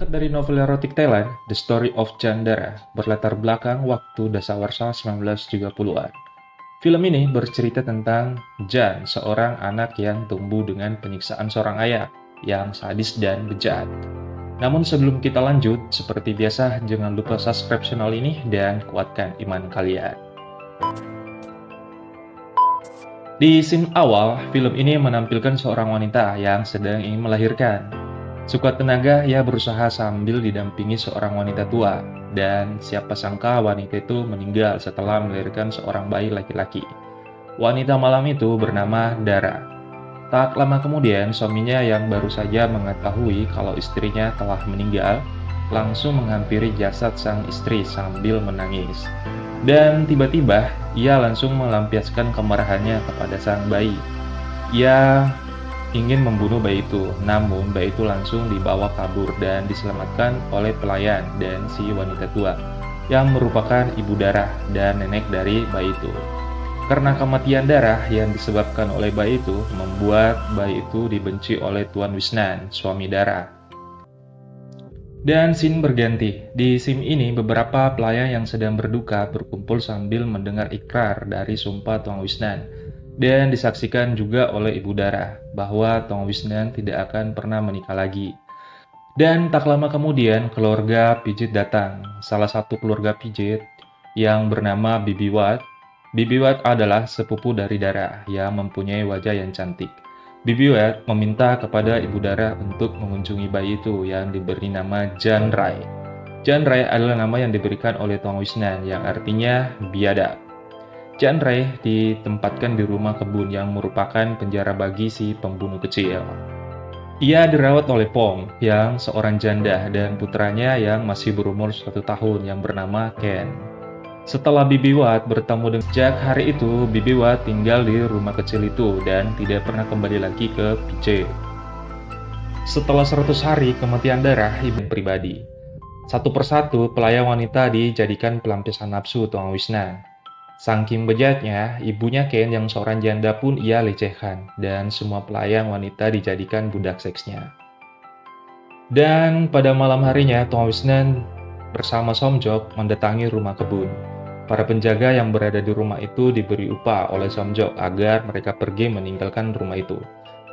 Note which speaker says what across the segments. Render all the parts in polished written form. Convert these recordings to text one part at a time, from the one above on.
Speaker 1: Terbuat dari novel erotik Thailand, The Story of Chandra berlatar belakang waktu dasawarsa 1930-an. Film ini bercerita tentang Jan, seorang anak yang tumbuh dengan penyiksaan seorang ayah yang sadis dan bejat. Namun sebelum kita lanjut, seperti biasa jangan lupa subscribe channel ini dan kuatkan iman kalian. Di scene awal, film ini menampilkan seorang wanita yang sedang ingin melahirkan. Sekuat tenaga, ia berusaha sambil didampingi seorang wanita tua, dan siapa sangka wanita itu meninggal setelah melahirkan seorang bayi laki-laki. Wanita malam itu bernama Dara. Tak lama kemudian, suaminya yang baru saja mengetahui kalau istrinya telah meninggal, langsung menghampiri jasad sang istri sambil menangis. Dan tiba-tiba, ia langsung melampiaskan kemarahannya kepada sang bayi. Ia ingin membunuh bayi itu, namun bayi itu langsung dibawa kabur dan diselamatkan oleh pelayan dan si wanita tua, yang merupakan ibu Dara dan nenek dari bayi itu. Karena kematian Dara yang disebabkan oleh bayi itu, membuat bayi itu dibenci oleh Tuan Wisnan, suami Dara. Dan scene berganti. Di scene ini, beberapa pelayan yang sedang berduka berkumpul sambil mendengar ikrar dari sumpah Tuan Wisnan. Dan disaksikan juga oleh Ibu Dara bahwa Tuan Wisnan tidak akan pernah menikah lagi. Dan tak lama kemudian keluarga Pijit datang. Salah satu keluarga Pijit yang bernama Bibi Wat. Bibi Wat adalah sepupu dari Dara yang mempunyai wajah yang cantik. Bibi Wat meminta kepada Ibu Dara untuk mengunjungi bayi itu yang diberi nama Jan Rai. Jan Rai adalah nama yang diberikan oleh Tuan Wisnan yang artinya biadab. Jan Rai ditempatkan di rumah kebun yang merupakan penjara bagi si pembunuh kecil. Ia dirawat oleh Pong, yang seorang janda, dan putranya yang masih berumur 1 tahun yang bernama Ken. Setelah Bibi Wat bertemu dengan sejak hari itu, Bibi Wat tinggal di rumah kecil itu dan tidak pernah kembali lagi ke PJ. Setelah 100 hari kematian Dara, ibu pribadi. Satu persatu pelayan wanita dijadikan pelampiasan nafsu Tuan Wisnan. Saking bejatnya, ibunya Ken yang seorang janda pun ia lecehkan, dan semua pelayan wanita dijadikan budak seksnya. Dan pada malam harinya, Tuan Wisnan bersama Somjok mendatangi rumah kebun. Para penjaga yang berada di rumah itu diberi upah oleh Somjok agar mereka pergi meninggalkan rumah itu.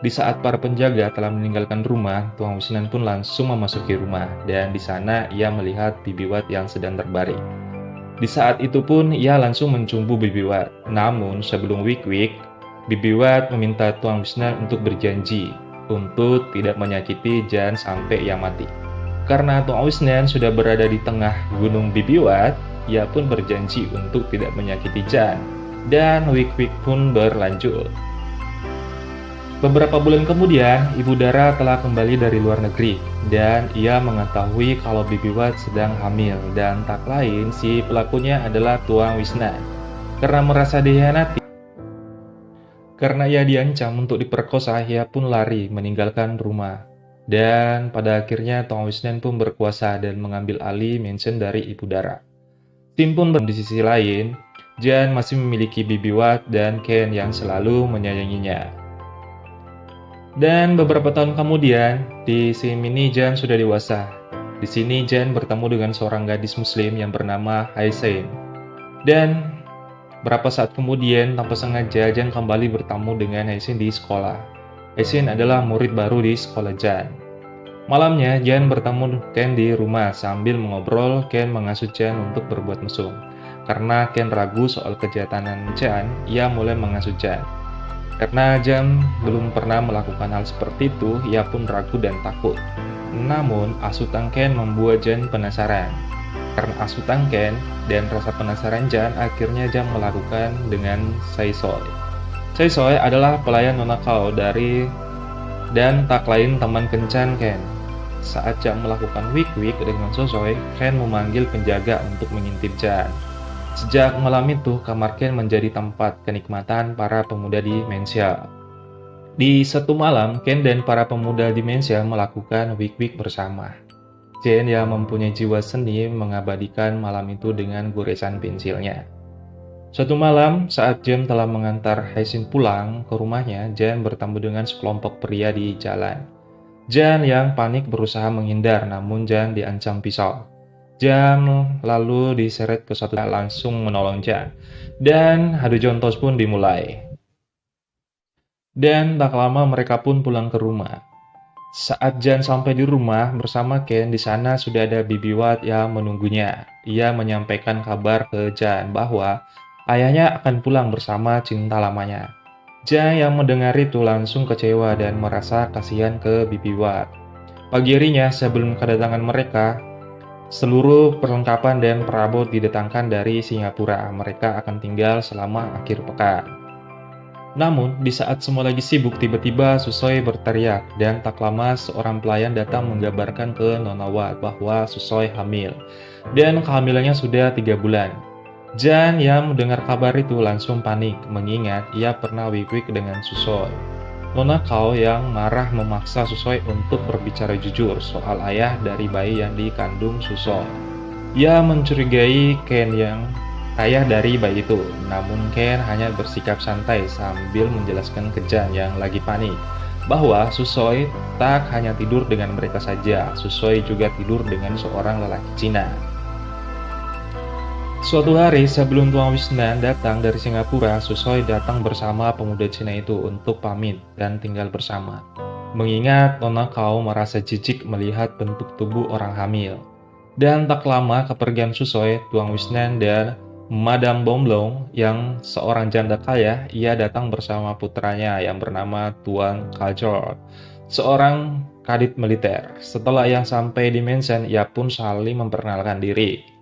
Speaker 1: Di saat para penjaga telah meninggalkan rumah, Tuan Wisnan pun langsung memasuki rumah, dan di sana ia melihat Bibi Wat yang sedang terbaring. Di saat itu pun ia langsung mencumbu Bibi Wat. Namun sebelum wik-wik, Bibi Wat meminta Tuan Wisnan untuk berjanji untuk tidak menyakiti Jan sampai ia mati. Karena Tuan Wisnan sudah berada di tengah gunung Bibi Wat, ia pun berjanji untuk tidak menyakiti Jan. Dan wik-wik pun berlanjut. Beberapa bulan kemudian, Ibu Dara telah kembali dari luar negeri, dan ia mengetahui kalau Bibi Wat sedang hamil, dan tak lain si pelakunya adalah Tuan Wisnan. Karena merasa dikhianati, karena ia diancam untuk diperkosa, ia pun lari meninggalkan rumah. Dan pada akhirnya Tuan Wisnan pun berkuasa dan mengambil alih mansion dari Ibu Dara. Tim pun di sisi lain, Jan masih memiliki Bibi Wat dan Ken yang selalu menyayanginya. Dan beberapa tahun kemudian, di scene ini Jan sudah dewasa. Di sini Jan bertemu dengan seorang gadis muslim yang bernama Haisen. Dan beberapa saat kemudian, tanpa sengaja Jan kembali bertemu dengan Haisen di sekolah. Haisen adalah murid baru di sekolah Jan. Malamnya, Jan bertemu Ken di rumah sambil mengobrol. Ken mengasuh Jan untuk berbuat mesum. Karena Ken ragu soal kejahatan Jan, ia mulai mengasuh Jan. Karena Jan belum pernah melakukan hal seperti itu, ia pun ragu dan takut. Namun, asutan Ken membuat Jan penasaran. Karena asutan Ken dan rasa penasaran Jan, akhirnya Jan melakukan dengan Saisoy. Saisoy adalah pelayan nonakau dari dan tak lain teman kencan Ken. Saat Jan melakukan wik-wik dengan Saisoy, Ken memanggil penjaga untuk mengintip Jan. Sejak malam itu, kamar Ken menjadi tempat kenikmatan para pemuda demensia. Di satu malam, Ken dan para pemuda demensia melakukan wik-wik bersama. Jen yang mempunyai jiwa seni mengabadikan malam itu dengan goresan pensilnya. Suatu malam, saat Jen telah mengantar Haisen pulang ke rumahnya, Jen bertemu dengan sekelompok pria di jalan. Jan yang panik berusaha menghindar, namun Jan diancam pisau. Jan lalu diseret ke suatu langsung menolong Jan, dan adu jontos pun dimulai. Dan tak lama mereka pun pulang ke rumah. Saat Jan sampai di rumah bersama Ken, di sana sudah ada Bibi Wat yang menunggunya. Ia menyampaikan kabar ke Jan bahwa ayahnya akan pulang bersama cinta lamanya. Jan yang mendengar itu langsung kecewa dan merasa kasihan ke Bibi Wat. Pagi harinya sebelum kedatangan mereka, seluruh perlengkapan dan perabot didatangkan dari Singapura. Mereka akan tinggal selama akhir pekan. Namun, di saat semua lagi sibuk, tiba-tiba Susoi berteriak, dan tak lama seorang pelayan datang mengabarkan ke Nona Wat bahwa Susoi hamil, dan kehamilannya sudah 3 bulan. Jan yang mendengar kabar itu langsung panik, mengingat ia pernah wik-wik dengan Susoi. Nona Kao yang marah memaksa Susoi untuk berbicara jujur soal ayah dari bayi yang dikandung Susoi. Ia mencurigai Ken yang ayah dari bayi itu, namun Ken hanya bersikap santai sambil menjelaskan ke Jan yang lagi panik bahwa Susoi tak hanya tidur dengan mereka saja, Susoi juga tidur dengan seorang lelaki Cina. Suatu hari sebelum Tuan Wisnan datang dari Singapura, Susoi datang bersama pemuda Cina itu untuk pamit dan tinggal bersama. Mengingat Nona Kao merasa jijik melihat bentuk tubuh orang hamil. Dan tak lama kepergian Susoi, Tuan Wisnan dan Madame Bomblong yang seorang janda kaya, ia datang bersama putranya yang bernama Tuan Kajor, seorang kadip militer. Setelah ia sampai di Mansion, ia pun saling memperkenalkan diri.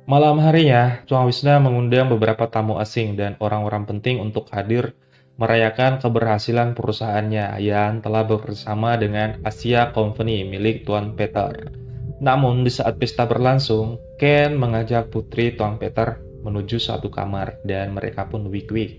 Speaker 1: Malam harinya, Tuan Wisna mengundang beberapa tamu asing dan orang-orang penting untuk hadir merayakan keberhasilan perusahaannya yang telah bekerjasama dengan Asia Company milik Tuan Peter. Namun, di saat pesta berlangsung, Ken mengajak putri Tuan Peter menuju suatu kamar dan mereka pun wik-wik.